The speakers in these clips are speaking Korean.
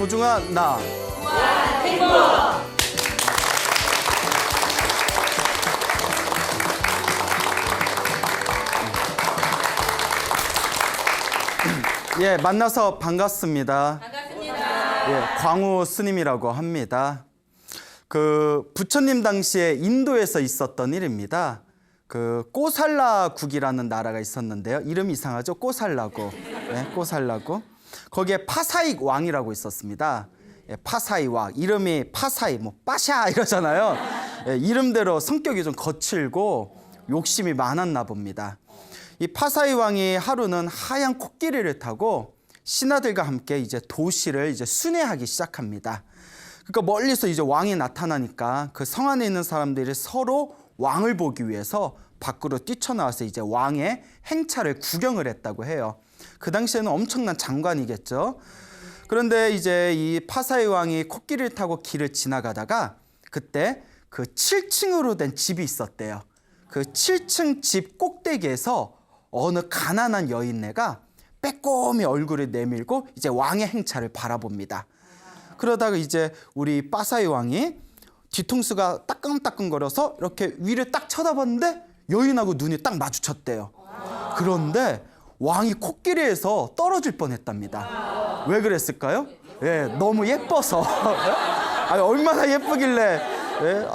소중한 나. 예, 만나서 반갑습니다. 예, 광우 스님이라고 합니다. 그 부처님 당시에 인도에서 있었던 일입니다. 그 꼬살라국이라는 나라가 있었는데요. 이름이 이상하죠? 꼬살라국. 예, 꼬살라국. 거기에 파사익 왕이라고 있었습니다. 예, 파사이 왕. 이름이 파사이, 뭐 빠샤 이러잖아요. 예, 이름대로 성격이 좀 거칠고 욕심이 많았나 봅니다. 이 파사이 왕이 하루는 하얀 코끼리를 타고 신하들과 함께 이제 도시를 이제 순회하기 시작합니다. 그러니까 멀리서 이제 왕이 나타나니까 그 성 안에 있는 사람들이 서로 왕을 보기 위해서 밖으로 뛰쳐나와서 이제 왕의 행차를 구경을 했다고 해요. 그 당시에는 엄청난 장관이겠죠. 그런데 이제 이 파사이 왕이 코끼리를 타고 길을 지나가다가 그때 그 7층으로 된 집이 있었대요. 그 7층 집 꼭대기에서 어느 가난한 여인네가 빼꼼히 얼굴을 내밀고 이제 왕의 행차를 바라봅니다. 그러다가 이제 우리 파사이 왕이 뒤통수가 따끔따끔거려서 이렇게 위를 딱 쳐다봤는데 여인하고 눈이 딱 마주쳤대요. 그런데 왕이 코끼리에서 떨어질 뻔했답니다. 왜 그랬을까요? 예, 너무 예뻐서. 아니, 얼마나 예쁘길래. 예,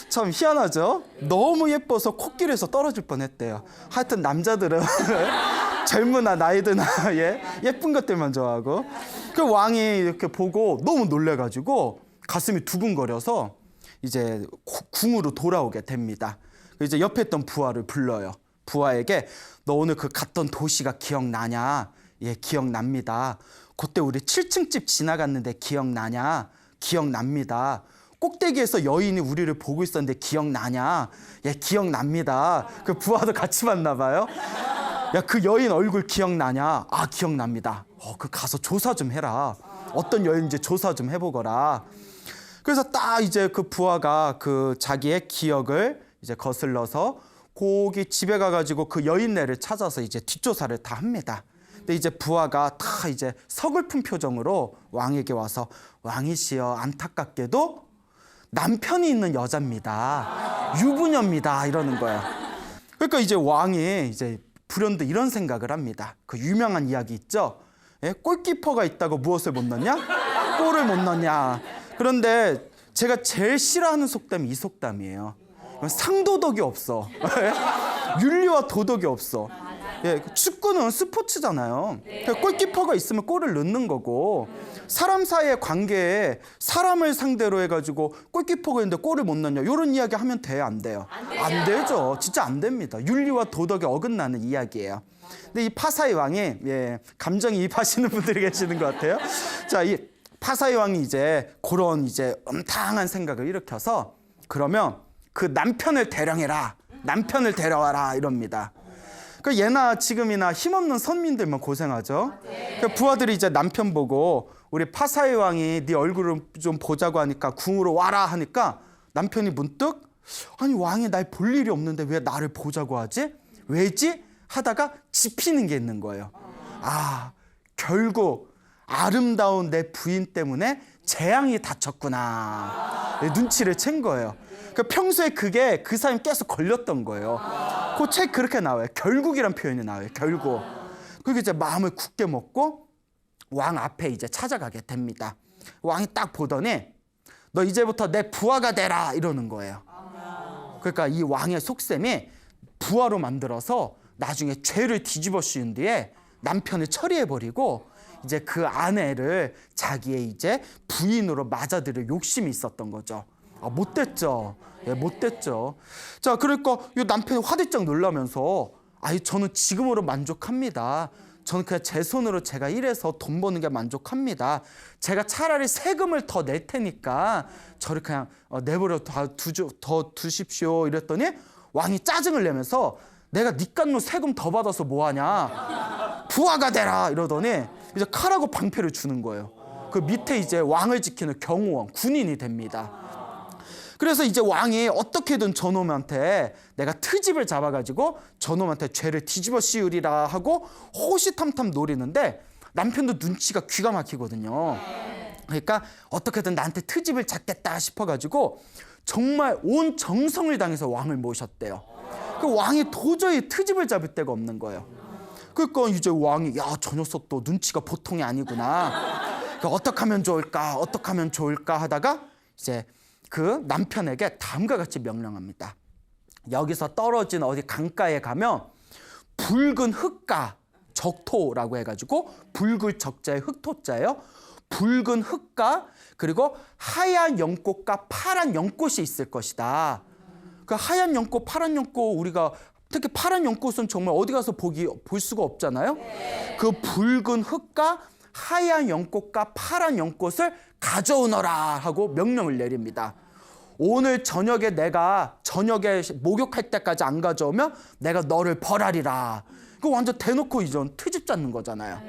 참 희한하죠? 너무 예뻐서 코끼리에서 떨어질 뻔했대요. 하여튼 남자들은 젊으나 나이드나 예, 예쁜 것들만 좋아하고. 그 왕이 이렇게 보고 너무 놀래가지고 가슴이 두근거려서 이제 궁으로 돌아오게 됩니다. 이제 옆에 있던 부하를 불러요. 부하에게 너 오늘 그 갔던 도시가 기억나냐? 예, 기억납니다. 그때 우리 7층 집 지나갔는데 기억나냐? 기억납니다. 꼭대기에서 여인이 우리를 보고 있었는데 기억나냐? 예, 기억납니다. 그 부하도 같이 봤나 봐요. 야, 그 여인 얼굴 기억나냐? 아, 기억납니다. 그 가서 조사 좀 해라. 어떤 여인인지 조사 좀 해보거라. 그래서 딱 이제 그 부하가 그 자기의 기억을 이제 거슬러서 거기 집에 가가지고 그 여인네를 찾아서 이제 뒷조사를 다 합니다. 근데 이제 부하가 다 이제 서글픈 표정으로 왕에게 와서 왕이시여, 안타깝게도 남편이 있는 여자입니다. 유부녀입니다. 이러는 거예요. 그러니까 이제 왕이 이제 불현듯 이런 생각을 합니다. 그 유명한 이야기 있죠? 예? 골키퍼가 있다고 무엇을 못 넣냐? 골을 못 넣냐? 그런데 제가 제일 싫어하는 속담이 이 속담이에요. 상도덕이 없어. 윤리와 도덕이 없어. 예, 축구는 스포츠잖아요. 골키퍼가 있으면 골을 넣는 거고, 사람 사이의 관계에 사람을 상대로 해가지고 골키퍼가 있는데 골을 못 넣냐, 이런 이야기 하면 돼요, 안 돼요? 안 되죠. 진짜 안 됩니다. 윤리와 도덕에 어긋나는 이야기예요. 근데 이 파사이 왕이, 예, 감정이입하시는 분들이 계시는 것 같아요. 자, 이 파사이 왕이 이제 그런 이제 음탕한 생각을 일으켜서 그러면 그 남편을 대령해라, 남편을 데려와라 이럽니다. 그 예나 지금이나 힘없는 선민들만 고생하죠. 그 부하들이 이제 남편 보고 우리 파사이 왕이 네 얼굴을 좀 보자고 하니까 궁으로 와라 하니까 남편이 문득 아니 왕이 날 볼 일이 없는데 왜 나를 보자고 하지? 왜지? 하다가 짚히는 게 있는 거예요. 아, 결국 아름다운 내 부인 때문에 재앙이 닥쳤구나. 눈치를 챈 거예요. 그 평소에 그게 그 사람이 계속 걸렸던 거예요. 그 책 그렇게 나와요. 결국이란 표현이 나와요. 결국. 그리고 이제 마음을 굳게 먹고 왕 앞에 이제 찾아가게 됩니다. 왕이 딱 보더니 너 이제부터 내 부하가 되라 이러는 거예요. 그러니까 이 왕의 속셈이 부하로 만들어서 나중에 죄를 뒤집어 씌운 뒤에 남편을 처리해버리고 이제 그 아내를 자기의 이제 부인으로 맞아들일 욕심이 있었던 거죠. 아, 못됐죠. 예, 못됐죠. 자, 그러니까 이 남편이 화들짝 놀라면서 아이, 저는 지금으로 만족합니다. 저는 그냥 제 손으로 제가 일해서 돈 버는 게 만족합니다. 제가 차라리 세금을 더 낼 테니까 저를 그냥 내버려 더 두십시오. 이랬더니 왕이 짜증을 내면서 내가 니깐노 세금 더 받아서 뭐하냐? 부하가 되라! 이러더니 이제 칼하고 방패를 주는 거예요. 그 밑에 이제 왕을 지키는 경호원, 군인이 됩니다. 그래서 이제 왕이 어떻게든 저놈한테 내가 트집을 잡아가지고 저놈한테 죄를 뒤집어 씌우리라 하고 호시탐탐 노리는데 남편도 눈치가 귀가 막히거든요. 그러니까 어떻게든 나한테 트집을 잡겠다 싶어가지고 정말 온 정성을 다해서 왕을 모셨대요. 그 왕이 도저히 트집을 잡을 데가 없는 거예요. 그러니까 이제 왕이 야, 저 녀석도 눈치가 보통이 아니구나. 그러니까 어떻게 하면 좋을까 하다가 이제 그 남편에게 다음과 같이 명령합니다. 여기서 떨어진 어디 강가에 가면 붉은 흙가, 적토라고 해가지고 붉을 적자의 흑토자예요. 붉은 흙가 그리고 하얀 연꽃과 파란 연꽃이 있을 것이다. 그 하얀 연꽃, 파란 연꽃 우리가 특히 파란 연꽃은 정말 어디 가서 볼 수가 없잖아요. 그 붉은 흙과 하얀 연꽃과 파란 연꽃을 가져오너라 하고 명령을 내립니다. 오늘 저녁에 내가 저녁에 목욕할 때까지 안 가져오면 내가 너를 벌하리라. 그 완전 대놓고 이전 트집 잡는 거잖아요.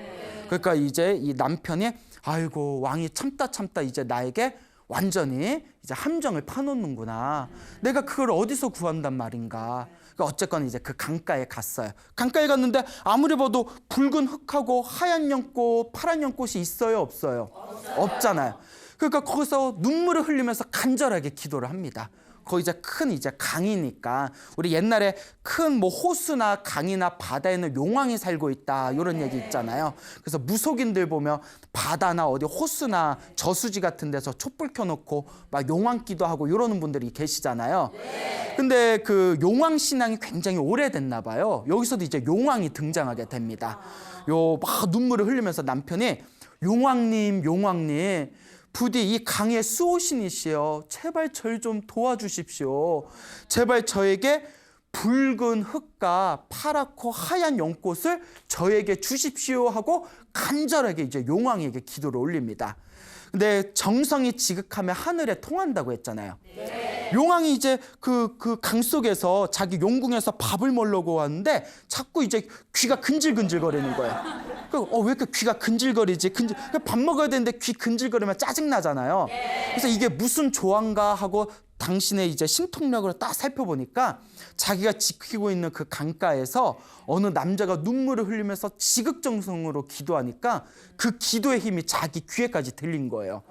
그러니까 이제 이 남편이 아이고 왕이 참다 이제 나에게 완전히 이제 함정을 파놓는구나. 내가 그걸 어디서 구한단 말인가. 그러니까 어쨌건 이제 그 강가에 갔어요. 강가에 갔는데 아무리 봐도 붉은 흙하고 하얀 연꽃, 파란 연꽃이 있어요, 없어요? 없잖아요. 그러니까 거기서 눈물을 흘리면서 간절하게 기도를 합니다. 거기 이제 큰 이제 강이니까 우리 옛날에 큰 뭐 호수나 강이나 바다에는 용왕이 살고 있다 이런 얘기 있잖아요. 그래서 무속인들 보면 바다나 어디 호수나 저수지 같은 데서 촛불 켜놓고 막 용왕 기도하고 이러는 분들이 계시잖아요. 근데 그 용왕 신앙이 굉장히 오래됐나 봐요. 여기서도 이제 용왕이 등장하게 됩니다. 요 막 눈물을 흘리면서 남편이 용왕님 부디 이 강의 수호신이시여 제발 절 좀 도와주십시오. 제발 저에게 붉은 흙과 파랗고 하얀 연꽃을 저에게 주십시오 하고 간절하게 이제 용왕에게 기도를 올립니다. 근데 정성이 지극하면 하늘에 통한다고 했잖아요. 용왕이 이제 그 강 속에서 자기 용궁에서 밥을 먹으려고 왔는데 자꾸 이제 귀가 근질근질거리는 거예요. 왜 이렇게 귀가 근질거리지? 밥 먹어야 되는데 귀 근질거리면 짜증나잖아요. 그래서 이게 무슨 조항가 하고 당신의 이제 신통력으로 딱 살펴보니까 자기가 지키고 있는 그 강가에서 어느 남자가 눈물을 흘리면서 지극정성으로 기도하니까 그 기도의 힘이 자기 귀에까지 들린 거예요.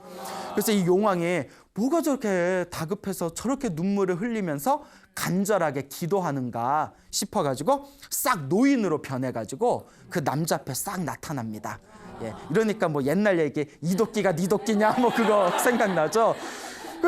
그래서 이 용왕이 뭐가 저렇게 다급해서 저렇게 눈물을 흘리면서 간절하게 기도하는가 싶어가지고 싹 노인으로 변해가지고 그 남자 앞에 싹 나타납니다. 예, 이러니까 뭐 옛날 얘기 이도끼가 니도끼냐 뭐 그거 생각나죠?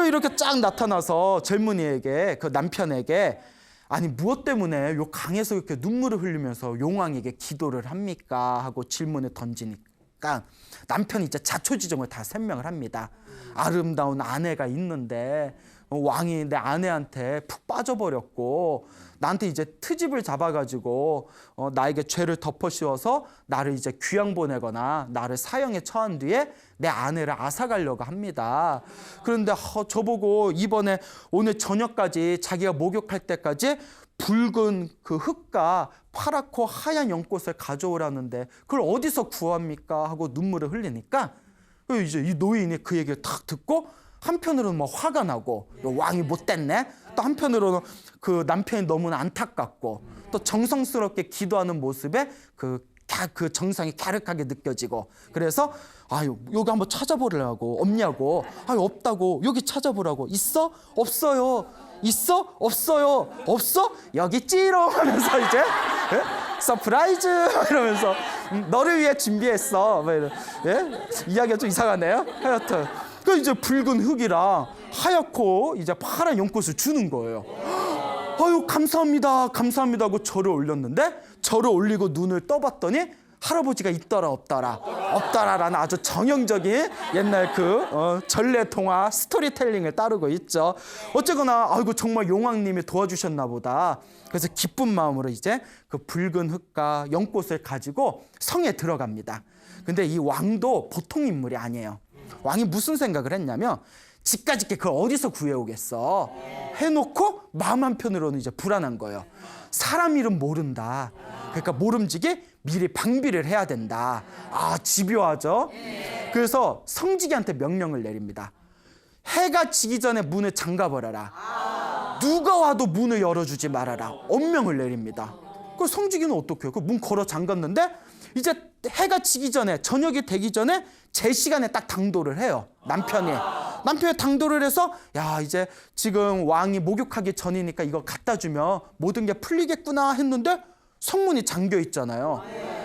이렇게 쫙 나타나서 젊은이에게 그 남편에게 아니 무엇 때문에 요 강에서 이렇게 눈물을 흘리면서 용왕에게 기도를 합니까? 하고 질문을 던지니까 남편이 이제 자초지종을 다 설명을 합니다. 아름다운 아내가 있는데 왕이 내 아내한테 푹 빠져버렸고 나한테 이제 트집을 잡아가지고 나에게 죄를 덮어씌워서 나를 이제 귀양 보내거나 나를 사형에 처한 뒤에 내 아내를 앗아가려고 합니다. 그런데 저보고 이번에 오늘 저녁까지 자기가 목욕할 때까지 붉은 그 흙과 파랗고 하얀 연꽃을 가져오라는데 그걸 어디서 구합니까? 하고 눈물을 흘리니까 이제 이 노인이 그 얘기를 탁 듣고 한편으로는 막 화가 나고 왕이 못됐네. 또 한편으로는 그 남편이 너무나 안타깝고 또 정성스럽게 기도하는 모습에 그 정성이 갸륵하게 느껴지고 그래서 여기 한번 찾아보려고 없냐고 없다고 여기 찾아보라고 있어? 없어요. 있어? 없어요. 없어? 여기 있지롱 하면서 이제 서프라이즈 이러면서 너를 위해 준비했어. 이야기가 좀 이상하네요. 하여튼 그 이제 붉은 흙이랑 하얗고 이제 파란 연꽃을 주는 거예요. 감사합니다 하고 절을 올렸는데 절을 올리고 눈을 떠봤더니 할아버지가 있더라 없더라라는 아주 정형적인 옛날 전래통화 스토리텔링을 따르고 있죠. 어쨌거나 정말 용왕님이 도와주셨나 보다. 그래서 기쁜 마음으로 이제 그 붉은 흙과 연꽃을 가지고 성에 들어갑니다. 근데 이 왕도 보통 인물이 아니에요. 왕이 무슨 생각을 했냐면 집까짓게 그걸 어디서 구해오겠어 해놓고 마음 한편으로는 이제 불안한 거예요. 사람 이름 모른다. 그러니까 모름지기 미리 방비를 해야 된다. 집요하죠. 그래서 성직이한테 명령을 내립니다. 해가 지기 전에 문을 잠가버려라. 누가 와도 문을 열어주지 말아라. 엄명을 내립니다. 그 성직이는 어떻게 해요? 그 문 걸어 잠갔는데 이제 해가 지기 전에, 저녁이 되기 전에 제 시간에 딱 당도를 해요. 남편이 당도를 해서, 야, 이제 지금 왕이 목욕하기 전이니까 이거 갖다 주면 모든 게 풀리겠구나 했는데 성문이 잠겨 있잖아요.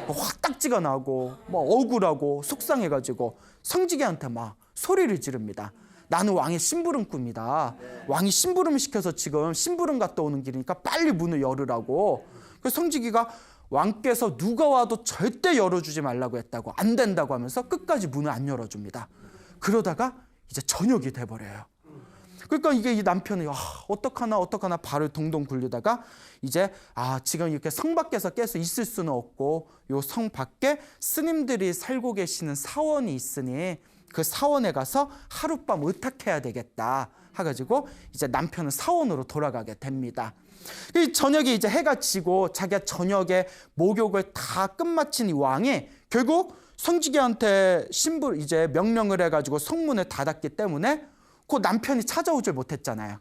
화딱지가 나고 뭐 억울하고 속상해가지고 성지기한테 막 소리를 지릅니다. 나는 왕의 심부름꾼이다. 왕이 심부름 시켜서 지금 심부름 갔다 오는 길이니까 빨리 문을 열으라고. 그래서 성지기가 왕께서 누가 와도 절대 열어주지 말라고 했다고, 안 된다고 하면서 끝까지 문을 안 열어줍니다. 그러다가 이제 저녁이 돼버려요. 그러니까 이게 이 남편이 어떡하나 발을 동동 굴리다가 이제 지금 이렇게 성 밖에서 계속 있을 수는 없고 요 성 밖에 스님들이 살고 계시는 사원이 있으니 그 사원에 가서 하룻밤 의탁해야 되겠다 해가지고 이제 남편은 사원으로 돌아가게 됩니다. 이 저녁에 이제 해가 지고 자기가 저녁에 목욕을 다 끝마친 이 왕이 결국 성지기한테 이제 명령을 해가지고 성문을 닫았기 때문에 그 남편이 찾아오질 못했잖아요.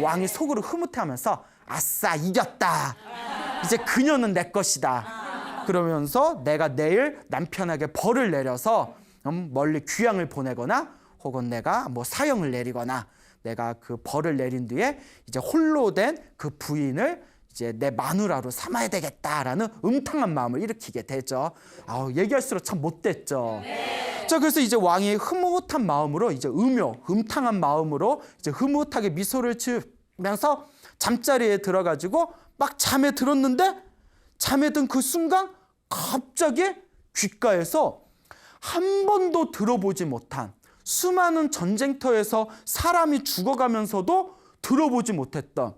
왕이 속으로 흐뭇해하면서 아싸 이겼다. 이제 그녀는 내 것이다. 그러면서 내가 내일 남편에게 벌을 내려서 멀리 귀양을 보내거나 혹은 내가 뭐 사형을 내리거나 내가 그 벌을 내린 뒤에 이제 홀로 된 그 부인을 이제 내 마누라로 삼아야 되겠다라는 음탕한 마음을 일으키게 되죠. 얘기할수록 참 못됐죠. 자, 그래서 이제 왕이 흐뭇한 마음으로 이제 음탕한 마음으로 이제 흐뭇하게 미소를 지으면서 잠자리에 들어가지고 막 잠에 들었는데 잠에 든 그 순간 갑자기 귓가에서 한 번도 들어보지 못한 수많은 전쟁터에서 사람이 죽어가면서도 들어보지 못했던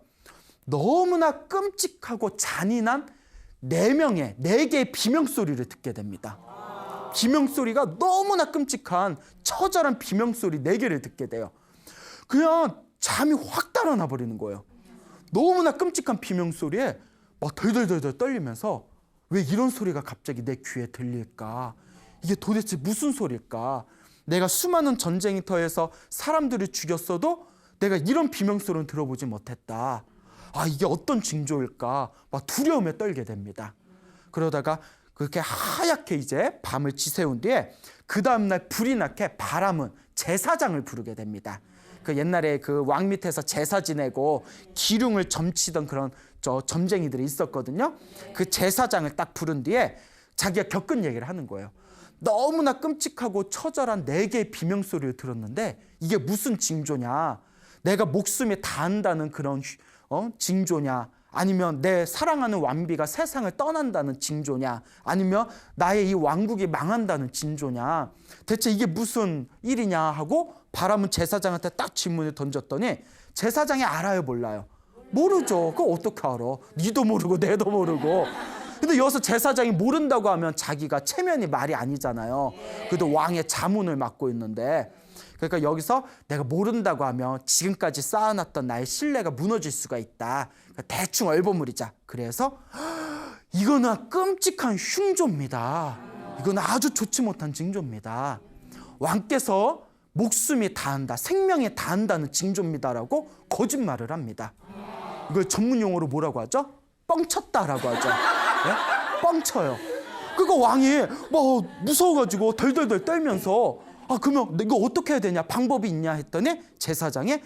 너무나 끔찍하고 잔인한 네 개의 비명소리를 듣게 됩니다. 비명소리가 너무나 끔찍한 처절한 비명소리 4개를 듣게 돼요. 그냥 잠이 확 달아나 버리는 거예요. 너무나 끔찍한 비명소리에 막 덜덜덜덜 떨리면서 왜 이런 소리가 갑자기 내 귀에 들릴까? 이게 도대체 무슨 소리일까? 내가 수많은 전쟁터에서 사람들을 죽였어도 내가 이런 비명소리는 들어보지 못했다. 이게 어떤 징조일까? 막 두려움에 떨게 됩니다. 그러다가 그렇게 하얗게 이제 밤을 지새운 뒤에 그 다음날 불이 나게 바람은 제사장을 부르게 됩니다. 그 옛날에 그 왕 밑에서 제사 지내고 기륭을 점치던 그런 점쟁이들이 있었거든요. 그 제사장을 딱 부른 뒤에 자기가 겪은 얘기를 하는 거예요. 너무나 끔찍하고 처절한 4개의 비명소리를 들었는데 이게 무슨 징조냐? 내가 목숨이 다한다는 그런 징조냐? 아니면 내 사랑하는 왕비가 세상을 떠난다는 징조냐? 아니면 나의 이 왕국이 망한다는 징조냐? 대체 이게 무슨 일이냐 하고 바람은 제사장한테 딱 질문을 던졌더니 제사장이 알아요, 몰라요? 모르죠. 그거 어떻게 알아? 니도 모르고 내도 모르고. 근데 여기서 제사장이 모른다고 하면 자기가 체면이 말이 아니잖아요. 그래도 왕의 자문을 맡고 있는데, 그러니까 여기서 내가 모른다고 하면 지금까지 쌓아놨던 나의 신뢰가 무너질 수가 있다. 그러니까 대충 얼버무리자. 그래서 이거는 끔찍한 흉조입니다. 이건 아주 좋지 못한 징조입니다. 왕께서 목숨이 다한다, 생명이 다한다는 징조입니다라고 거짓말을 합니다. 이걸 전문 용어로 뭐라고 하죠? 뻥쳤다라고 하죠. 네? 뻥쳐요. 그러니까 왕이 뭐 무서워가지고 덜덜덜 떨면서 그러면 이거 어떻게 해야 되냐? 방법이 있냐? 했더니 제사장이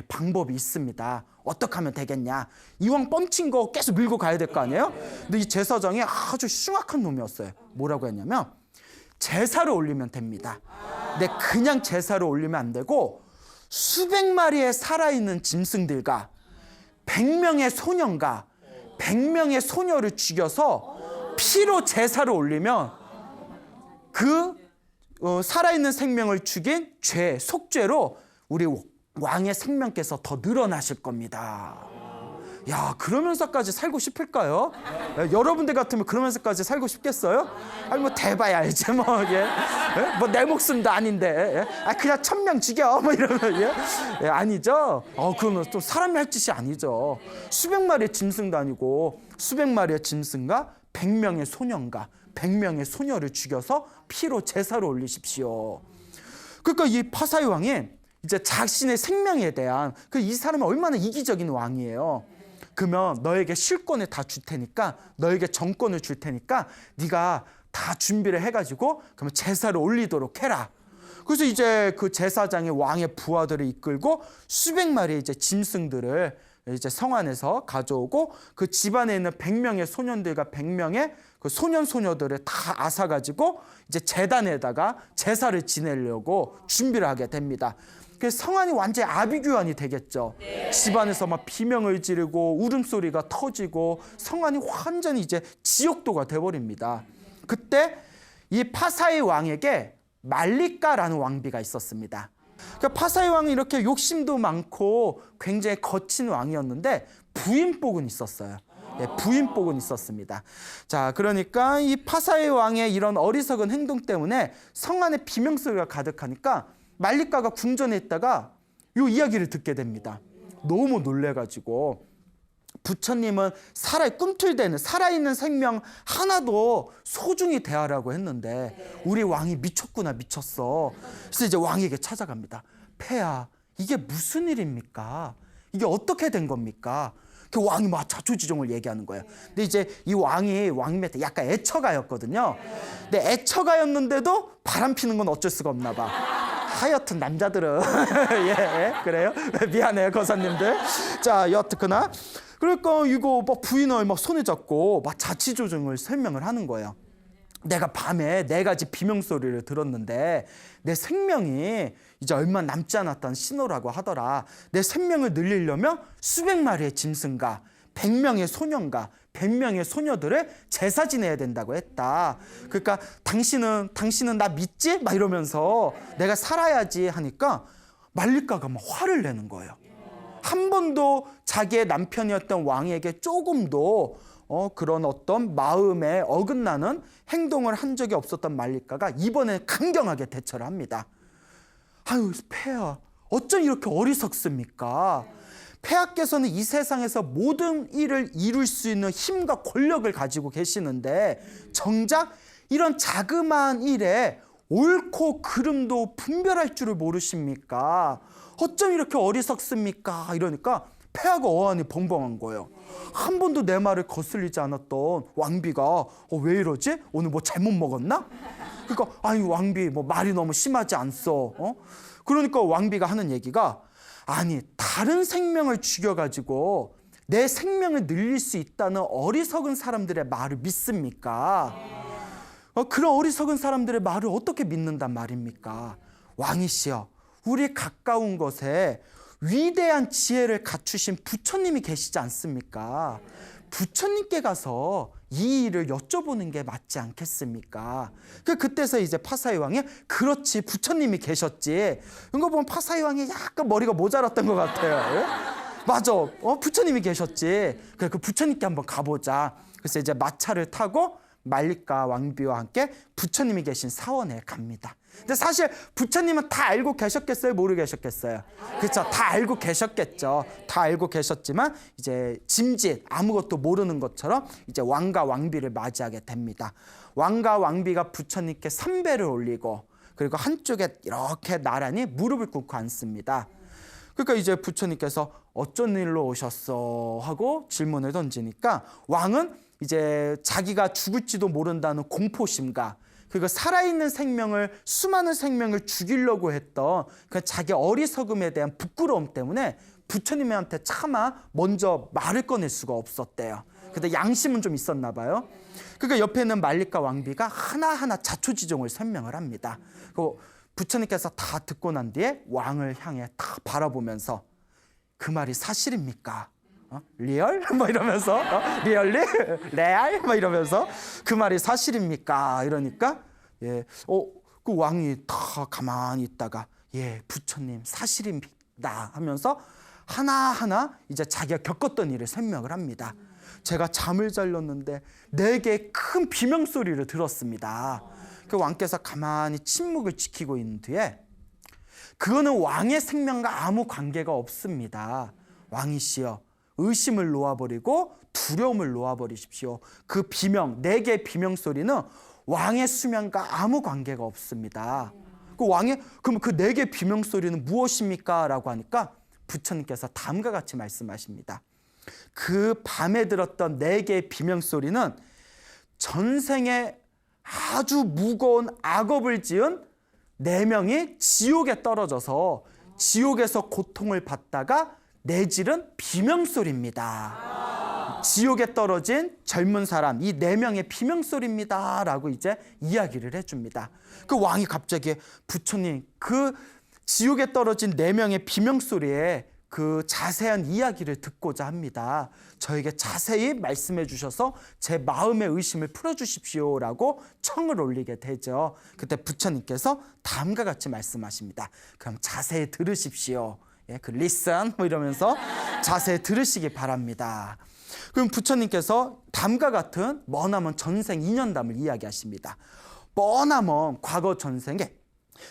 방법이 있습니다. 어떻게 하면 되겠냐? 이왕 뻥친 거 계속 밀고 가야 될 거 아니에요? 근데 이 제사장이 아주 흉악한 놈이었어요. 뭐라고 했냐면 제사를 올리면 됩니다. 근데 그냥 제사를 올리면 안 되고 수백 마리의 살아있는 짐승들과 100명의 소년과 100명의 소녀를 죽여서 피로 제사를 올리면 그 살아있는 생명을 죽인 죄, 속죄로 우리 왕의 생명께서 더 늘어나실 겁니다. 야, 그러면서까지 살고 싶을까요? 여러분들 같으면 그러면서까지 살고 싶겠어요? 아니 뭐 대봐야 알지 뭐 뭐 내 목숨도 아닌데 그냥 1000명 죽여 뭐 이러면 아니죠. 그러면 또 사람이 할 짓이 아니죠. 수백 마리의 짐승도 아니고 수백 마리의 짐승과 100명의 소년과 100명의 소녀를 죽여서 피로 제사를 올리십시오. 그러니까 이 파사이 왕이 이제 자신의 생명에 대한 이 사람은 얼마나 이기적인 왕이에요. 그러면 너에게 실권을 다 줄 테니까, 너에게 정권을 줄 테니까 네가 다 준비를 해가지고 그러면 제사를 올리도록 해라. 그래서 이제 그 제사장이 왕의 부하들을 이끌고 수백 마리의 이제 짐승들을 이제 성 안에서 가져오고 그 집안에 있는 100명의 소년들과 100명의 그 소년 소녀들을 다 앗아가지고 이제 제단에다가 제사를 지내려고 준비를 하게 됩니다. 그래서 성안이 완전히 아비규환이 되겠죠. 네. 집안에서 막 비명을 지르고 울음소리가 터지고 성안이 완전히 이제 지옥도가 돼버립니다. 그때 이 파사의 왕에게 말리까라는 왕비가 있었습니다. 그러니까 파사의 왕이 이렇게 욕심도 많고 굉장히 거친 왕이었는데 부인복은 있었어요. 예, 부인복은 있었습니다. 자, 그러니까 이 파사의 왕의 이런 어리석은 행동 때문에 성 안에 비명소리가 가득하니까 말리까가 궁전에 있다가 이 이야기를 듣게 됩니다. 너무 놀래가지고 부처님은 꿈틀대는 살아있는 생명 하나도 소중히 대하라고 했는데 우리 왕이 미쳤구나, 미쳤어. 그래서 이제 왕에게 찾아갑니다. 폐하, 이게 무슨 일입니까? 이게 어떻게 된 겁니까? 그 왕이 막 자초지종을 얘기하는 거예요. 근데 이제 이 왕이 왕한테 약간 애처가였거든요. 근데 애처가였는데도 바람 피는 건 어쩔 수가 없나 봐. 하여튼 남자들은 예, 그래요? 미안해요, 거사님들. 자, 여튼그나 그러니까 이거 막 부인을 막 손에 잡고 막 자치조정을 설명을 하는 거예요. 내가 밤에 4가지 비명소리를 들었는데 내 생명이 이제 얼마 남지 않았다는 신호라고 하더라. 내 생명을 늘리려면 수백 마리의 짐승과 100명의 소년과 100명의 소녀들을 제사 지내야 된다고 했다. 그러니까 당신은 나 믿지? 막 이러면서 내가 살아야지 하니까 말리까가 막 화를 내는 거예요. 한 번도 자기의 남편이었던 왕에게 조금도 그런 어떤 마음에 어긋나는 행동을 한 적이 없었던 말리까가 이번에 강경하게 대처를 합니다. 아유, 폐하, 어쩜 이렇게 어리석습니까? 폐하께서는 이 세상에서 모든 일을 이룰 수 있는 힘과 권력을 가지고 계시는데 정작 이런 자그마한 일에 옳고 그름도 분별할 줄을 모르십니까? 어쩜 이렇게 어리석습니까? 이러니까 폐하가 어안이 벙벙한 거예요. 한 번도 내 말을 거슬리지 않았던 왕비가 왜 이러지? 오늘 뭐 잘못 먹었나? 그러니까 아니 왕비 뭐 말이 너무 심하지 않소? 그러니까 왕비가 하는 얘기가 아니 다른 생명을 죽여가지고 내 생명을 늘릴 수 있다는 어리석은 사람들의 말을 믿습니까? 그런 어리석은 사람들의 말을 어떻게 믿는단 말입니까? 왕이시여, 우리 가까운 곳에 위대한 지혜를 갖추신 부처님이 계시지 않습니까? 부처님께 가서 이 일을 여쭤보는 게 맞지 않겠습니까? 그때서 이제 파사의 왕이 그렇지, 부처님이 계셨지. 이거 보면 파사의 왕이 약간 머리가 모자랐던 것 같아요. 예? 맞아, 부처님이 계셨지. 그래, 그 부처님께 한번 가보자. 그래서 이제 마차를 타고 말리까 왕비와 함께 부처님이 계신 사원에 갑니다. 근데 사실 부처님은 다 알고 계셨겠어요? 모르고 계셨겠어요? 그렇죠. 다 알고 계셨겠죠. 다 알고 계셨지만 이제 짐짓 아무것도 모르는 것처럼 이제 왕과 왕비를 맞이하게 됩니다. 왕과 왕비가 부처님께 삼배를 올리고 그리고 한쪽에 이렇게 나란히 무릎을 꿇고 앉습니다. 그러니까 이제 부처님께서 어쩐 일로 오셨어? 하고 질문을 던지니까 왕은 이제 자기가 죽을지도 모른다는 공포심과 그리고 살아있는 생명을, 수많은 생명을 죽이려고 했던 그 자기 어리석음에 대한 부끄러움 때문에 부처님한테 차마 먼저 말을 꺼낼 수가 없었대요. 근데 양심은 좀 있었나 봐요. 그러니까 옆에 있는 말리까 왕비가 하나하나 자초지종을 설명을 합니다. 그 부처님께서 다 듣고 난 뒤에 왕을 향해 다 바라보면서 그 말이 사실입니까? 리얼? 뭐 이러면서 리얼리? 레알? 뭐 이러면서 그 말이 사실입니까? 이러니까 예, 그 왕이 다 가만히 있다가 예, 부처님 사실입니다 하면서 하나하나 이제 자기가 겪었던 일을 설명을 합니다. 제가 잠을 잘렸는데 4개의 큰 비명소리를 들었습니다. 그 왕께서 가만히 침묵을 지키고 있는 뒤에 그거는 왕의 생명과 아무 관계가 없습니다. 왕이시여, 의심을 놓아버리고 두려움을 놓아버리십시오. 그 비명, 4개의 비명소리는 왕의 수명과 아무 관계가 없습니다. 그 왕의, 그럼 그 4개의 비명소리는 무엇입니까? 라고 하니까 부처님께서 다음과 같이 말씀하십니다. 그 밤에 들었던 4개의 비명소리는 전생에 아주 무거운 악업을 지은 4명이 지옥에 떨어져서 지옥에서 고통을 받다가 내지른 비명소리입니다. 지옥에 떨어진 젊은 사람, 이 4명의 비명소리입니다 라고 이제 이야기를 해줍니다. 그 왕이 갑자기 부처님, 그 지옥에 떨어진 4명의 비명소리에 그 자세한 이야기를 듣고자 합니다. 저에게 자세히 말씀해 주셔서 제 마음의 의심을 풀어주십시오 라고 청을 올리게 되죠. 그때 부처님께서 다음과 같이 말씀하십니다. 그럼 자세히 들으십시오. 예, 그 listen 뭐 이러면서 자세히 들으시기 바랍니다. 그럼 부처님께서 다음과 같은 머나먼 전생 인연담을 이야기하십니다. 머나먼 과거 전생에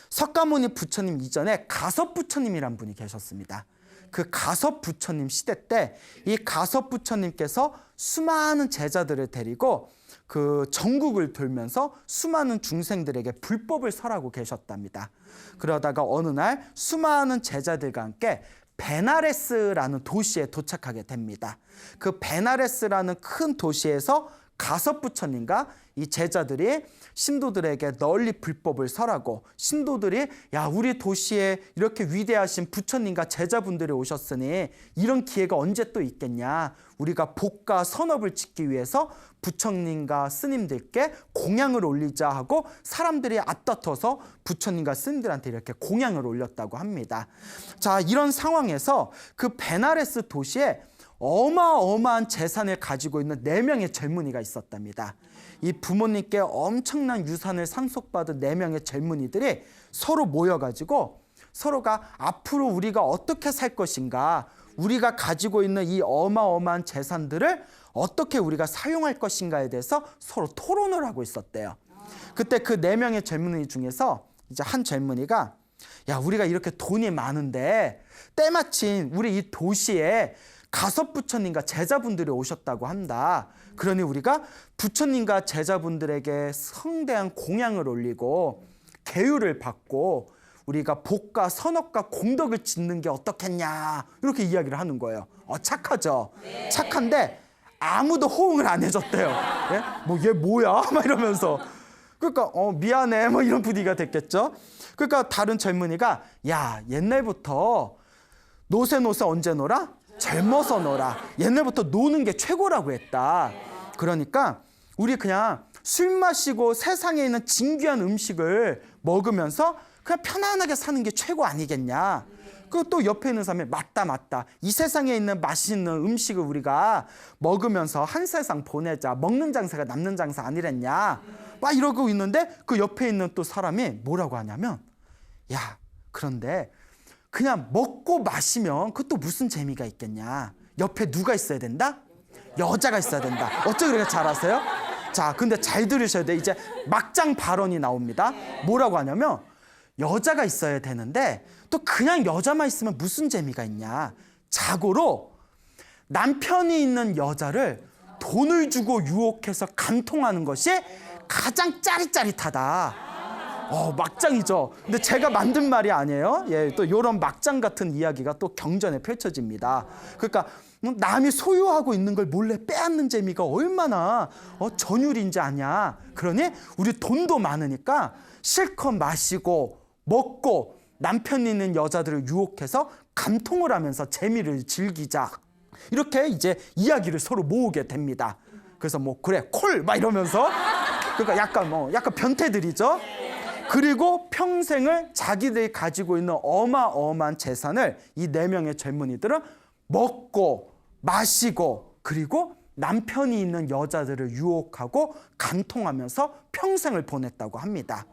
석가모니 부처님 이전에 가섭 부처님이란 분이 계셨습니다. 그 가섭 부처님 시대 때 이 가섭 부처님께서 수많은 제자들을 데리고 그 전국을 돌면서 수많은 중생들에게 불법을 설하고 계셨답니다. 그러다가 어느 날 수많은 제자들과 함께 베나레스라는 도시에 도착하게 됩니다. 그 베나레스라는 큰 도시에서 가섭 부처님과 이 제자들이 신도들에게 널리 불법을 설하고, 신도들이 야, 우리 도시에 이렇게 위대하신 부처님과 제자분들이 오셨으니 이런 기회가 언제 또 있겠냐, 우리가 복과 선업을 짓기 위해서 부처님과 스님들께 공양을 올리자 하고 사람들이 앞다퉈서 부처님과 스님들한테 이렇게 공양을 올렸다고 합니다. 자, 이런 상황에서 그 베나레스 도시에 어마어마한 재산을 가지고 있는 4명의 젊은이가 있었답니다. 이 부모님께 엄청난 유산을 상속받은 4명의 젊은이들이 서로 모여가지고 서로가 앞으로 우리가 어떻게 살 것인가, 우리가 가지고 있는 이 어마어마한 재산들을 어떻게 우리가 사용할 것인가에 대해서 서로 토론을 하고 있었대요. 그때 그 4명의 젊은이 중에서 이제 한 젊은이가, 야, 우리가 이렇게 돈이 많은데 때마침 우리 이 도시에 가섭 부처님과 제자분들이 오셨다고 한다. 그러니 우리가 부처님과 제자분들에게 성대한 공양을 올리고 계율을 받고 우리가 복과 선업과 공덕을 짓는 게 어떻겠냐, 이렇게 이야기를 하는 거예요. 착하죠? 네. 착한데 아무도 호응을 안 해줬대요. 예? 뭐 얘 뭐야? 막 이러면서. 그러니까 미안해 뭐 이런 분위기가 됐겠죠. 그러니까 다른 젊은이가, 야, 옛날부터 노세 언제 놀아? 젊어서 놀아. 옛날부터 노는 게 최고라고 했다. 그러니까 우리 그냥 술 마시고 세상에 있는 진귀한 음식을 먹으면서 그냥 편안하게 사는 게 최고 아니겠냐. 그 또 옆에 있는 사람이 맞다. 이 세상에 있는 맛있는 음식을 우리가 먹으면서 한 세상 보내자. 먹는 장사가 남는 장사 아니랬냐. 막 이러고 있는데 그 옆에 있는 또 사람이 뭐라고 하냐면, 야, 그런데 그냥 먹고 마시면 그것도 무슨 재미가 있겠냐. 옆에 누가 있어야 된다? 여자가 있어야 된다. 어째 그렇게 잘하세요? 자, 근데 잘 들으셔야 돼. 이제 막장 발언이 나옵니다. 뭐라고 하냐면, 여자가 있어야 되는데 또 그냥 여자만 있으면 무슨 재미가 있냐. 자고로 남편이 있는 여자를 돈을 주고 유혹해서 간통하는 것이 가장 짜릿짜릿하다. 막장이죠. 근데 제가 만든 말이 아니에요. 예, 또 이런 막장 같은 이야기가 또 경전에 펼쳐집니다. 그러니까 남이 소유하고 있는 걸 몰래 빼앗는 재미가 얼마나 전율인지 아냐. 그러니 우리 돈도 많으니까 실컷 마시고 먹고 남편 있는 여자들을 유혹해서 간통을 하면서 재미를 즐기자. 이렇게 이제 이야기를 서로 모으게 됩니다. 그래서 뭐 그래 콜 막 이러면서, 그러니까 약간 변태들이죠. 그리고 평생을 자기들이 가지고 있는 어마어마한 재산을 이 4명의 젊은이들은 먹고 마시고 그리고 남편이 있는 여자들을 유혹하고 간통하면서 평생을 보냈다고 합니다.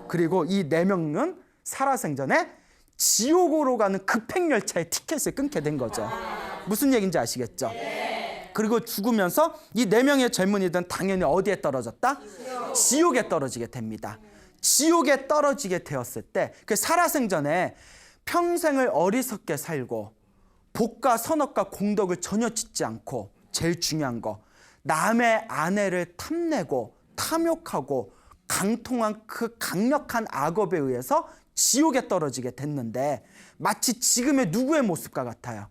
그리고 이 4명은 살아생전에 지옥으로 가는 급행열차의 티켓을 끊게 된 거죠. 무슨 얘기인지 아시겠죠? 그리고 죽으면서 이 4명의 젊은이들은 당연히 어디에 떨어졌다? 지옥에 떨어지게 됩니다. 지옥에 떨어지게 되었을 때 그 살아생전에 평생을 어리석게 살고 복과 선업과 공덕을 전혀 짓지 않고, 제일 중요한 거, 남의 아내를 탐내고 탐욕하고 강통한 그 강력한 악업에 의해서 지옥에 떨어지게 됐는데, 마치 지금의 누구의 모습과 같아요?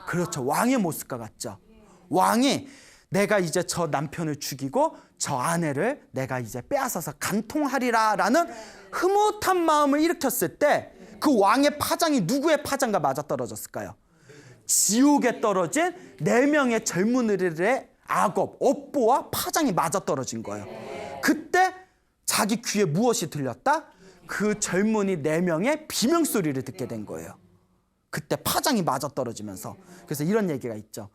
그렇죠. 왕의 모습과 같죠. 왕이 내가 이제 저 남편을 죽이고 저 아내를 내가 이제 빼앗아서 간통하리라라는 흐뭇한 마음을 일으켰을 때 그 왕의 파장이 누구의 파장과 맞아떨어졌을까요? 지옥에 떨어진 4명의 젊은이들의 악업, 업보와 파장이 맞아떨어진 거예요. 그때 자기 귀에 무엇이 들렸다? 그 젊은이 4명의 비명소리를 듣게 된 거예요. 그때 파장이 맞아떨어지면서. 그래서 이런 얘기가 있죠.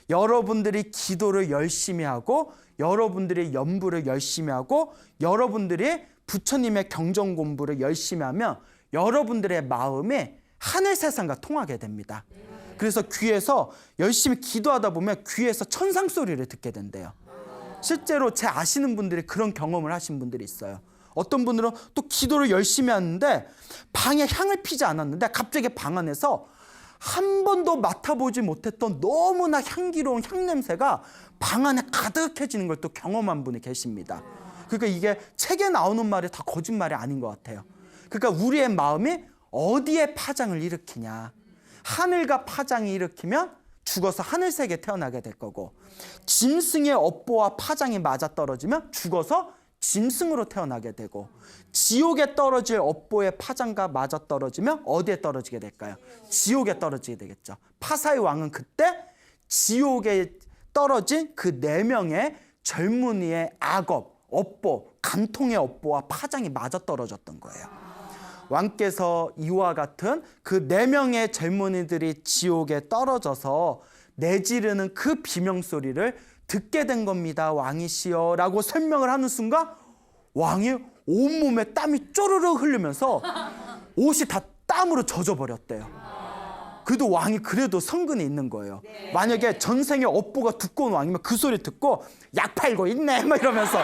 여러분들이 기도를 열심히 하고 여러분들이 연부를 열심히 하고 여러분들이 부처님의 경전 공부를 열심히 하면 여러분들의 마음이 하늘 세상과 통하게 됩니다. 그래서 귀에서 열심히 기도하다 보면 귀에서 천상 소리를 듣게 된대요. 실제로 제 아시는 분들이 그런 경험을 하신 분들이 있어요. 어떤 분들은 또 기도를 열심히 하는데 방에 향을 피지 않았는데 갑자기 방 안에서 한 번도 맡아보지 못했던 너무나 향기로운 향냄새가 방 안에 가득해지는 걸 또 경험한 분이 계십니다. 그러니까 이게 책에 나오는 말이 다 거짓말이 아닌 것 같아요. 그러니까 우리의 마음이 어디에 파장을 일으키냐. 하늘과 파장이 일으키면 죽어서 하늘색에 태어나게 될 거고, 짐승의 업보와 파장이 맞아떨어지면 죽어서 짐승으로 태어나게 되고, 지옥에 떨어질 업보의 파장과 맞아떨어지면 어디에 떨어지게 될까요? 지옥에 떨어지게 되겠죠. 파사의 왕은 그때 지옥에 떨어진 그 4명의 젊은이의 악업, 업보, 간통의 업보와 파장이 맞아떨어졌던 거예요. 왕께서 이와 같은 그 4명의 젊은이들이 지옥에 떨어져서 내지르는 그 비명소리를 듣게 된 겁니다. 왕이시여 라고 설명을 하는 순간 왕이 온몸에 땀이 쪼르르 흐르면서 옷이 다 땀으로 젖어버렸대요. 그래도 왕이 그래도 성근이 있는 거예요. 만약에 전생에 업보가 두꺼운 왕이면 그 소리 듣고 약 팔고 있네 막 이러면서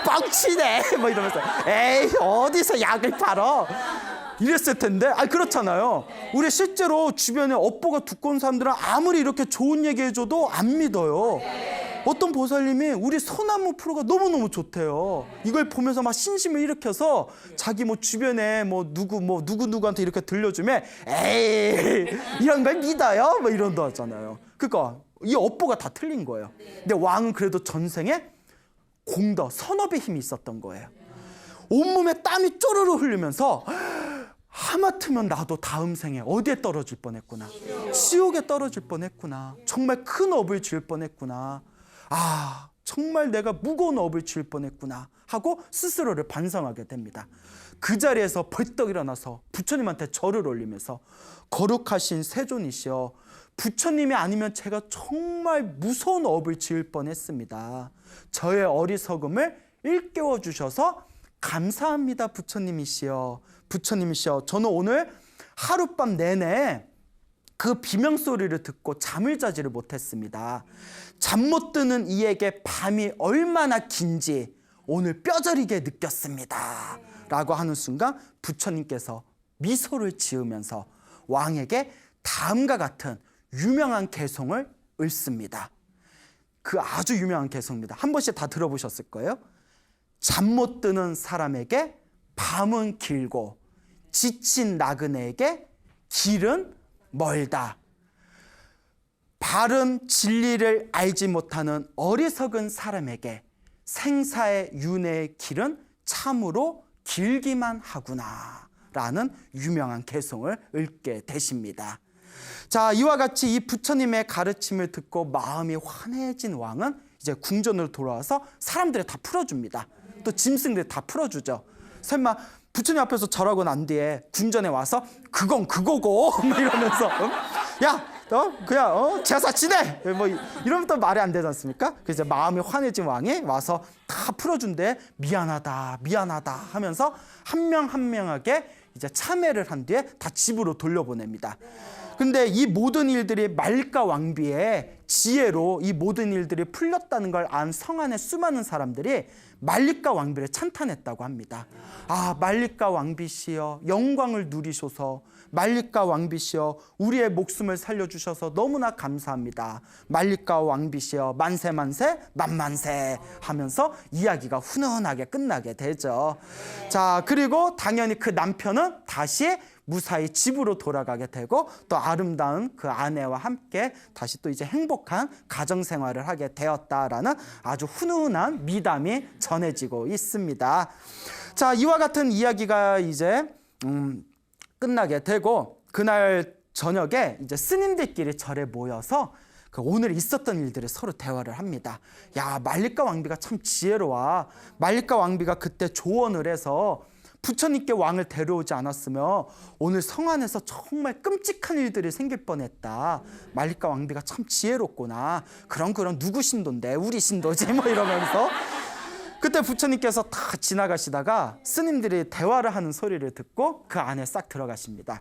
뻥치네 막 이러면서 에이 어디서 약을 팔어 이랬을 텐데, 그렇잖아요. 우리 실제로 주변에 업보가 두꺼운 사람들은 아무리 이렇게 좋은 얘기해줘도 안 믿어요. 어떤 보살님이 우리 소나무 프로가 너무너무 좋대요. 이걸 보면서 막 신심을 일으켜서 자기 뭐 주변에 누구한테 이렇게 들려주면 에이 이런 걸 믿어요? 뭐 이런다 하잖아요. 그러니까 이 업보가 다 틀린 거예요. 근데 왕은 그래도 전생에 공덕, 선업의 힘이 있었던 거예요. 온몸에 땀이 쪼르르 흐르면서 하마터면 나도 다음 생에 어디에 떨어질 뻔했구나. 지옥에 떨어질 뻔했구나. 정말 큰 업을 지을 뻔했구나. 정말 내가 무거운 업을 지을 뻔했구나 하고 스스로를 반성하게 됩니다. 그 자리에서 벌떡 일어나서 부처님한테 절을 올리면서 거룩하신 세존이시여, 부처님이 아니면 제가 정말 무서운 업을 지을 뻔했습니다. 저의 어리석음을 일깨워 주셔서 감사합니다. 부처님이시여, 부처님이시여, 저는 오늘 하룻밤 내내 그 비명소리를 듣고 잠을 자지를 못했습니다. 잠 못 드는 이에게 밤이 얼마나 긴지 오늘 뼈저리게 느꼈습니다 라고 하는 순간 부처님께서 미소를 지으면서 왕에게 다음과 같은 유명한 개송을 읊습니다. 그 아주 유명한 개송입니다. 한 번씩 다 들어보셨을 거예요. 잠 못 드는 사람에게 밤은 길고 지친 나그네에게 길은 멀다. 바른 진리를 알지 못하는 어리석은 사람에게 생사의 윤회의 길은 참으로 길기만 하구나 라는 유명한 개송을 읽게 되십니다. 자, 이와 같이 이 부처님의 가르침을 듣고 마음이 환해진 왕은 이제 궁전으로 돌아와서 사람들을 다 풀어줍니다. 또 짐승들 다 풀어주죠. 설마 부처님 앞에서 절하고 난 뒤에 궁전에 와서 그건 그거고 막 이러면서 그냥 제사 지내 뭐 이러면 또 말이 안 되지 않습니까? 그래서 마음이 환해진 왕이 와서 다 풀어준대. 미안하다 하면서 한 명 한 명하게 이제 참회를 한 뒤에 다 집으로 돌려보냅니다. 근데 이 모든 일들이 말과 왕비의 지혜로 이 모든 일들이 풀렸다는 걸 안 성안의 수많은 사람들이 말리과 왕비를 찬탄했다고 합니다. 말리과 왕비시여 영광을 누리셔서, 말리과 왕비시여 우리의 목숨을 살려주셔서 너무나 감사합니다. 말리과 왕비시여 만세 만세 만만세 하면서 이야기가 훈훈하게 끝나게 되죠. 자, 그리고 당연히 그 남편은 다시 무사히 집으로 돌아가게 되고 또 아름다운 그 아내와 함께 다시 또 이제 행복한 가정 생활을 하게 되었다라는 아주 훈훈한 미담이 전해지고 있습니다. 자, 이와 같은 이야기가 이제 끝나게 되고 그날 저녁에 이제 스님들끼리 절에 모여서 그 오늘 있었던 일들을 서로 대화를 합니다. 야, 말리까 왕비가 참 지혜로워. 말리까 왕비가 그때 조언을 해서 부처님께 왕을 데려오지 않았으면 오늘 성 안에서 정말 끔찍한 일들이 생길 뻔했다. 말리까 왕비가 참 지혜롭구나. 그럼 누구 신도인데? 우리 신도지 뭐 이러면서 그때 부처님께서 다 지나가시다가 스님들이 대화를 하는 소리를 듣고 그 안에 싹 들어가십니다.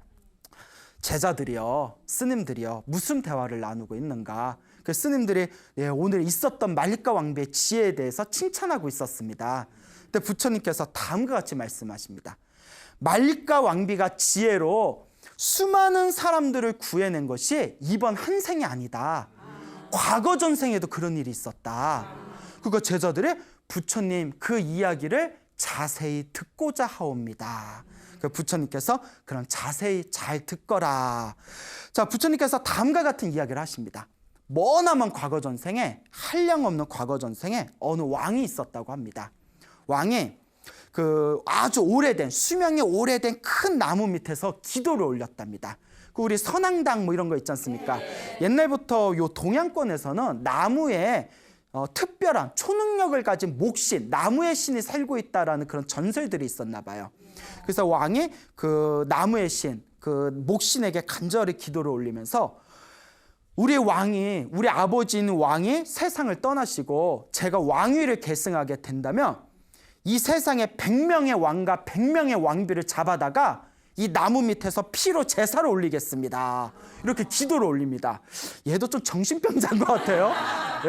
제자들이요, 스님들이요, 무슨 대화를 나누고 있는가? 그 스님들이 오늘 있었던 말리까 왕비의 지혜에 대해서 칭찬하고 있었습니다. 근데 부처님께서 다음과 같이 말씀하십니다. 말리까 왕비가 지혜로 수많은 사람들을 구해낸 것이 이번 한 생이 아니다. 과거 전생에도 그런 일이 있었다. 그러니까 제자들이 부처님 그 이야기를 자세히 듣고자 하옵니다. 부처님께서 그럼 자세히 잘 듣거라. 자, 부처님께서 다음과 같은 이야기를 하십니다. 머나먼 과거 전생에, 한량없는 과거 전생에 어느 왕이 있었다고 합니다. 왕이 그 아주 오래된, 수명이 오래된 큰 나무 밑에서 기도를 올렸답니다. 그 우리 선앙당 뭐 이런 거 있지 않습니까? 옛날부터 요 동양권에서는 나무에 특별한 초능력을 가진 목신, 나무의 신이 살고 있다라는 그런 전설들이 있었나 봐요. 그래서 왕이 그 나무의 신, 그 목신에게 간절히 기도를 올리면서 우리 아버지인 왕이 세상을 떠나시고 제가 왕위를 계승하게 된다면 이 세상에 100명의 왕과 100명의 왕비를 잡아다가 이 나무 밑에서 피로 제사를 올리겠습니다. 이렇게 기도를 올립니다. 얘도 좀 정신병자인 것 같아요.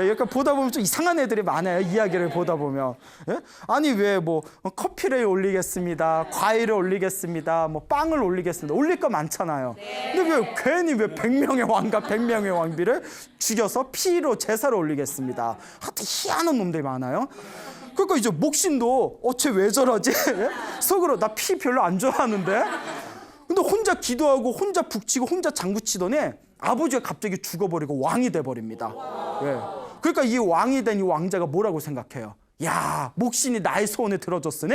약간 보다 보면 좀 이상한 애들이 많아요. 이야기를 보다 보면. 아니 왜 뭐 커피를 올리겠습니다. 과일을 올리겠습니다. 뭐 빵을 올리겠습니다. 올릴 거 많잖아요. 근데 왜 괜히 왜 100명의 왕과 100명의 왕비를 죽여서 피로 제사를 올리겠습니다. 하여튼 희한한 놈들이 많아요. 그러니까 이제 목신도 쟤 왜 저러지? 속으로 나 피 별로 안 좋아하는데? 근데 혼자 기도하고 혼자 북치고 혼자 장구치더니 아버지가 갑자기 죽어버리고 왕이 돼버립니다. 예. 그러니까 이 왕이 된 이 왕자가 뭐라고 생각해요? 야, 목신이 나의 소원을 들어줬으니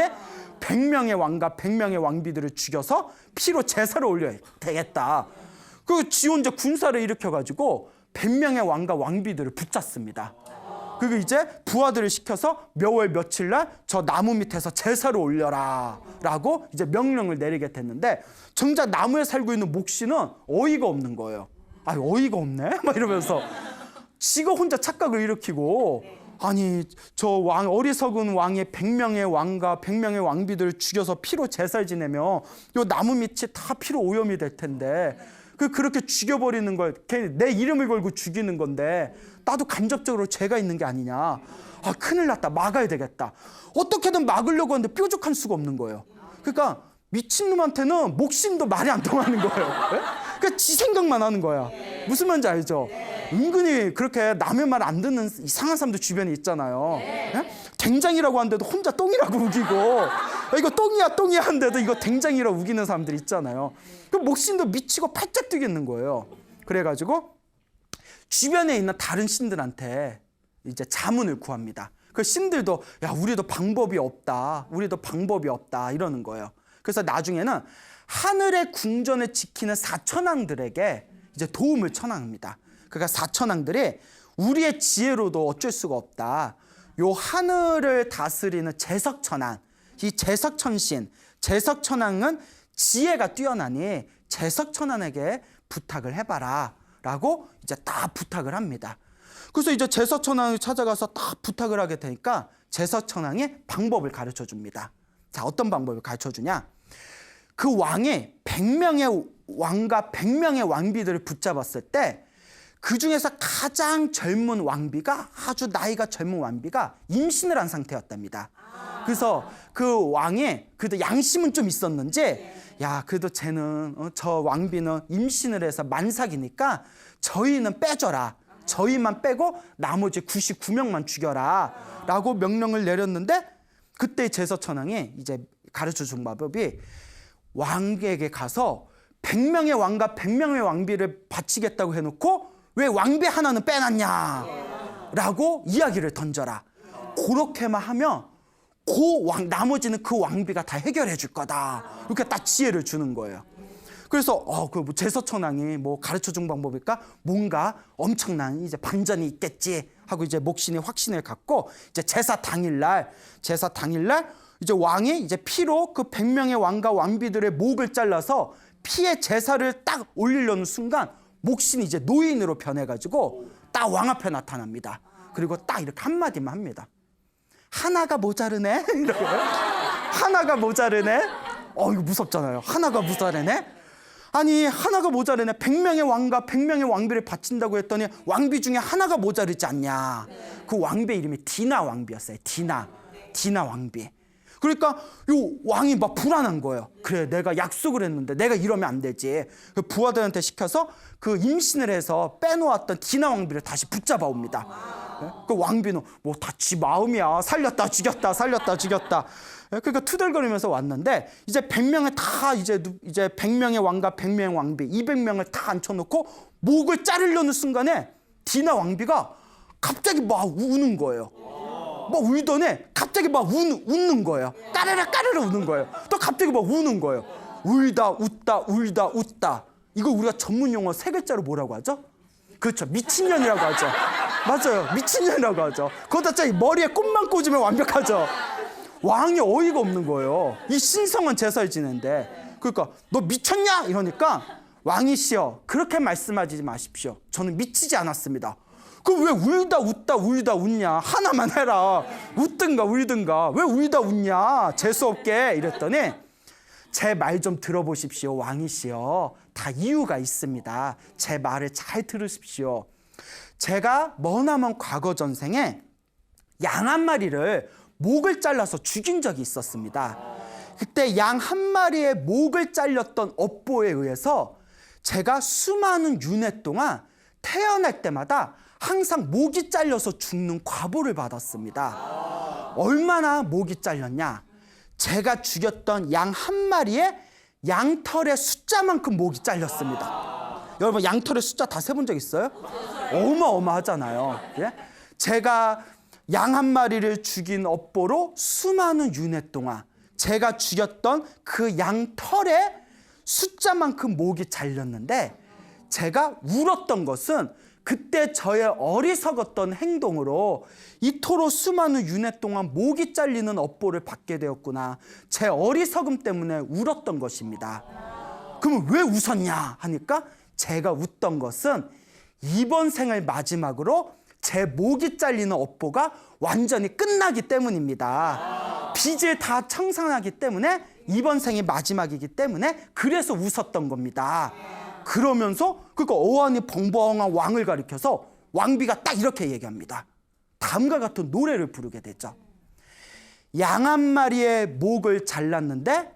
100명의 왕과 100명의 왕비들을 죽여서 피로 제사를 올려야 되겠다. 그 지 혼자 군사를 일으켜가지고 100명의 왕과 왕비들을 붙잡습니다. 그리고 이제 부하들을 시켜서 몇 월 며칠 날 저 나무 밑에서 제사를 올려라 라고 이제 명령을 내리게 됐는데 정작 나무에 살고 있는 목신은 어이가 없는 거예요. 아, 어이가 없네? 막 이러면서 지가 혼자 착각을 일으키고 아니 저 어리석은 왕의 100명의 왕과 100명의 왕비들을 죽여서 피로 제사를 지내면 요 나무 밑이 다 피로 오염이 될 텐데 그렇게 죽여버리는 걸 걔 내 이름을 걸고 죽이는 건데 나도 간접적으로 죄가 있는 게 아니냐. 아, 큰일 났다. 막아야 되겠다. 어떻게든 막으려고 하는데 뾰족할 수가 없는 거예요. 그러니까 미친놈한테는 목신도 말이 안 통하는 거예요. 그러니까 지 생각만 하는 거야. 무슨 말인지 알죠? 은근히 그렇게 남의 말 안 듣는 이상한 사람들 주변에 있잖아요. 댕장이라고 하는데도 혼자 똥이라고 우기고 이거 똥이야 하는데도 이거 댕장이라고 우기는 사람들 있잖아요. 그 목신도 미치고 팔짝 뛰겠는 거예요. 그래가지고 주변에 있는 다른 신들한테 이제 자문을 구합니다. 그 신들도 야, 우리도 방법이 없다 이러는 거예요. 그래서 나중에는 하늘의 궁전을 지키는 사천왕들에게 이제 도움을 청합니다. 그러니까 사천왕들이 우리의 지혜로도 어쩔 수가 없다. 요 하늘을 다스리는 제석천왕, 이 제석천신, 제석천왕은 지혜가 뛰어나니 제석천왕에게 부탁을 해봐라 라고 이제 다 부탁을 합니다. 그래서 이제 제석천왕을 찾아가서 딱 부탁을 하게 되니까 제석천왕이 방법을 가르쳐 줍니다. 자, 어떤 방법을 가르쳐 주냐? 그 왕이 100명의 왕과 100명의 왕비들을 붙잡았을 때 그 중에서 가장 젊은 왕비가, 아주 나이가 젊은 왕비가 임신을 한 상태였답니다. 그래서 그 왕이 그래도 양심은 좀 있었는지 야, 그래도 쟤는 저 왕비는 임신을 해서 만삭이니까 저희는 빼줘라. 저희만 빼고 나머지 99명만 죽여라 라고 명령을 내렸는데 그때 제서천왕이 이제 가르쳐 준 방법이 왕에게 가서 100명의 왕과 100명의 왕비를 바치겠다고 해놓고 왜 왕비 하나는 빼놨냐 라고 이야기를 던져라. 그렇게만 하면 나머지는 그 왕비가 다 해결해 줄 거다. 이렇게 딱 지혜를 주는 거예요. 그래서 그 제서천왕이 가르쳐 준 방법일까? 뭔가 엄청난 이제 반전이 있겠지 하고 이제 목신이 확신을 갖고 이제 제사 당일날 이제 왕이 이제 피로 그 100명의 왕과 왕비들의 목을 잘라서 피의 제사를 딱 올리려는 순간 목신이 이제 노인으로 변해가지고 딱 왕 앞에 나타납니다. 그리고 딱 이렇게 한마디만 합니다. 하나가 모자르네? 이러고 하나가 모자르네? 이거 무섭잖아요. 하나가 모자르네? 아니 하나가 모자르네. 100명의 왕과 100명의 왕비를 바친다고 했더니 왕비 중에 하나가 모자르지 않냐. 그 왕비 이름이 디나 왕비였어요. 디나 왕비. 그러니까 요 왕이 막 불안한 거예요. 그래 내가 약속을 했는데 내가 이러면 안 되지. 그 부하들한테 시켜서 그 임신을 해서 빼놓았던 디나 왕비를 다시 붙잡아 옵니다. 그 왕비는 다 지 마음이야. 살렸다 죽였다 살렸다 죽였다. 그러니까 투덜거리면서 왔는데 이제 100명을 다 이제 100명의 왕과 100명의 왕비 200명을 다 앉혀놓고 목을 자르려는 순간에 디나 왕비가 갑자기 막 우는 거예요. 막 울더니 갑자기 막 웃는 거예요. 까르르 우는 거예요. 또 갑자기 막 우는 거예요. 울다 웃다. 이거 우리가 전문 용어 3글자로 뭐라고 하죠? 그렇죠. 미친년이라고 하죠. 맞아요. 미친년이라고 하죠. 거기다 짜리 머리에 꽃만 꽂으면 완벽하죠. 왕이 어이가 없는 거예요. 이 신성한 제사를 지내는데. 그러니까 너 미쳤냐? 이러니까 왕이시여 그렇게 말씀하지 마십시오. 저는 미치지 않았습니다. 그럼 왜 울다 웃냐? 하나만 해라. 웃든가 울든가. 왜 울다 웃냐? 재수없게 이랬더니 제 말 좀 들어보십시오. 왕이시여. 다 이유가 있습니다. 제 말을 잘 들으십시오. 제가 머나먼 과거 전생에 양 한 마리를 목을 잘라서 죽인 적이 있었습니다. 그때 양 한 마리의 목을 잘렸던 업보에 의해서 제가 수많은 윤회 동안 태어날 때마다 항상 목이 잘려서 죽는 과보를 받았습니다. 얼마나 목이 잘렸냐? 제가 죽였던 양 한 마리의 양털의 숫자만큼 목이 잘렸습니다. 여러분 양털의 숫자 다 세본 적 있어요? 어마어마하잖아요. 예? 제가 양 한 마리를 죽인 업보로 수많은 윤회 동안 제가 죽였던 그 양털의 숫자만큼 목이 잘렸는데 제가 울었던 것은 그때 저의 어리석었던 행동으로 이토록 수많은 윤회 동안 목이 잘리는 업보를 받게 되었구나. 제 어리석음 때문에 울었던 것입니다. 그러면 왜 웃었냐 하니까 제가 웃던 것은 이번 생을 마지막으로 제 목이 잘리는 업보가 완전히 끝나기 때문입니다. 빚을 다 청산하기 때문에 이번 생이 마지막이기 때문에 그래서 웃었던 겁니다. 그러면서 그러니까 어안이 벙벙한 왕을 가리켜서 왕비가 딱 이렇게 얘기합니다. 다음과 같은 노래를 부르게 되죠. 양 한 마리의 목을 잘랐는데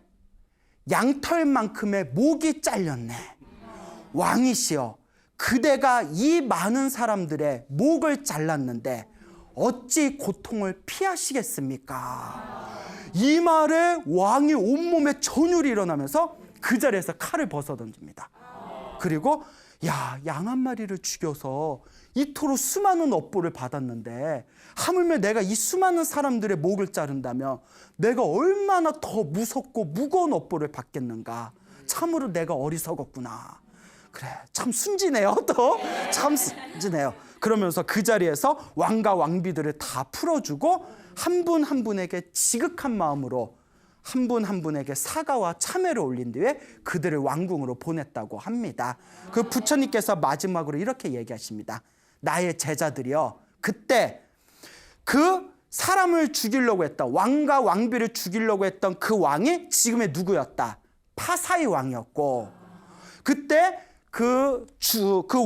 양털만큼의 목이 잘렸네. 왕이시여 그대가 이 많은 사람들의 목을 잘랐는데 어찌 고통을 피하시겠습니까? 이 말에 왕이 온몸에 전율이 일어나면서 그 자리에서 칼을 벗어 던집니다. 그리고 양 한 마리를 죽여서 이토록 수많은 업보를 받았는데 하물며 내가 이 수많은 사람들의 목을 자른다면 내가 얼마나 더 무섭고 무거운 업보를 받겠는가. 참으로 내가 어리석었구나. 그래 참 순진해요. 또 참 순진해요. 그러면서 그 자리에서 왕과 왕비들을 다 풀어주고 한 분 한 분에게 지극한 마음으로 한 분 한 분에게 사과와 참회를 올린 뒤에 그들을 왕궁으로 보냈다고 합니다. 그 부처님께서 마지막으로 이렇게 얘기하십니다. 나의 제자들이여 그때 그 사람을 죽이려고 했던 왕과 왕비를 죽이려고 했던 그 왕이 지금의 누구였다? 파사이 왕이었고 그때 그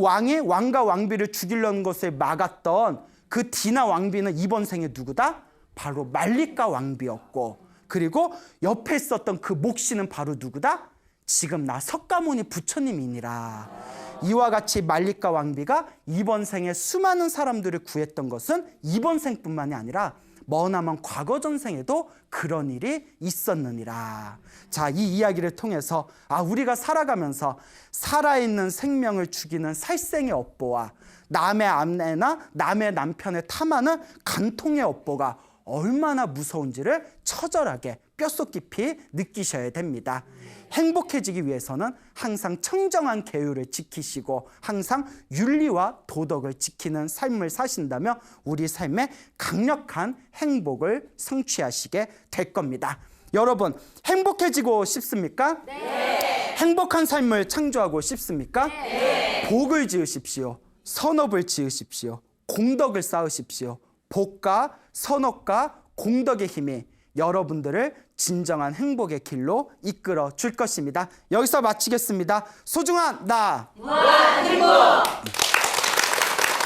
왕이 왕과 왕비를 죽이려는 것을 막았던 그 디나 왕비는 이번 생에 누구다? 바로 말리카 왕비였고 그리고 옆에 있었던 그 목시는 바로 누구다? 지금 나 석가모니 부처님이니라. 이와 같이 말리카 왕비가 이번 생에 수많은 사람들을 구했던 것은 이번 생뿐만이 아니라 머나먼 과거 전생에도 그런 일이 있었느니라. 자, 이 이야기를 통해서 우리가 살아가면서 살아있는 생명을 죽이는 살생의 업보와 남의 아내나 남의 남편을 탐하는 간통의 업보가 얼마나 무서운지를 처절하게 뼛속 깊이 느끼셔야 됩니다. 행복해지기 위해서는 항상 청정한 계율을 지키시고 항상 윤리와 도덕을 지키는 삶을 사신다면 우리 삶에 강력한 행복을 성취하시게 될 겁니다. 여러분, 행복해지고 싶습니까? 네. 행복한 삶을 창조하고 싶습니까? 네. 복을 지으십시오. 선업을 지으십시오. 공덕을 쌓으십시오. 복과 선업과 공덕의 힘이 여러분들을 진정한 행복의 길로 이끌어 줄 것입니다. 여기서 마치겠습니다. 소중한 나 무한 행복.